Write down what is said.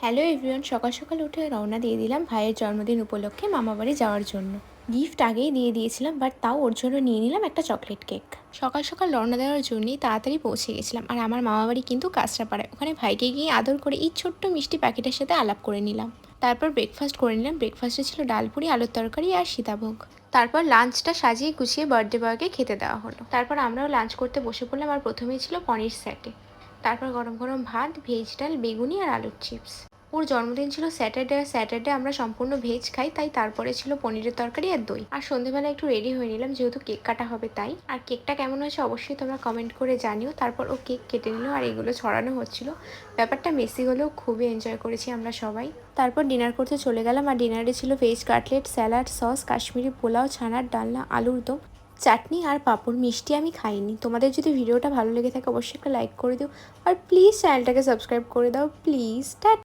Hello everyone, সকাল সকাল উঠে রওনা দিয়ে দিলাম ভাইয়ের জন্মদিন উপলক্ষে মামাবাড়ি যাওয়ার জন্য। গিফট আগেই দিয়ে দিয়েছিলাম, বাট তাও ওর জন্য নিয়ে নিলাম একটা চকলেট কেক। সকাল সকাল রওনা দেওয়ার জন্যই তাড়াতাড়ি পৌঁছে গেছিলাম। আর আমার মামাবাড়ি কিন্তু কাঁচরাপাড়ায়। ওখানে ভাইকে গিয়ে আদর করে এই ছোট্ট মিষ্টি প্যাকেটের সাথে আলাপ করে নিলাম। তারপর ব্রেকফাস্ট করে নিলাম। ব্রেকফাস্টে ছিল ডালপুরি, আলুর তরকারি আর সীতাভোগ। তারপর লাঞ্চটা সাজিয়ে গুছিয়ে বার্থডে বয়কে খেতে দেওয়া হলো। তারপর আমরাও লাঞ্চ করতে বসে পড়লাম। আর প্রথমেই ছিল পনির স্যাটে, তারপর গরম গরম ভাত, ভেজ ডাল, বেগুনি আর আলুর চিপস। ওর জন্মদিন ছিল স্যাটারডে, আর স্যাটারডে আমরা সম্পূর্ণ ভেজ খাই, তাই তারপরে ছিল পনিরের তরকারি আর দই। আর সন্ধ্যেবেলা একটু রেডি হয়ে নিলাম, যেহেতু কেক কাটা হবে তাই। আর কেকটা কেমন হয়েছে অবশ্যই তোমরা কমেন্ট করে জানিও। তারপর ও কেক কেটে নিল আর এগুলো ছড়ানো হচ্ছিল। ব্যাপারটা মেসি হলেও খুবই এনজয় করেছি আমরা সবাই। তারপর ডিনার করতে চলে গেলাম। আর ডিনারে ছিল veg cutlet, salad, sauce, Kashmiri pulao, ছানার ডালনা, আলুর দম, চাটনি আর পাঁপড়। মিষ্টি আমি খাইনি। তোমাদের যদি ভিডিওটা ভালো লেগে থাকে অবশ্যই একটা লাইক করে দিও, আর প্লিজ চ্যানেলটাকে সাবস্ক্রাইব করে দাও প্লিজ।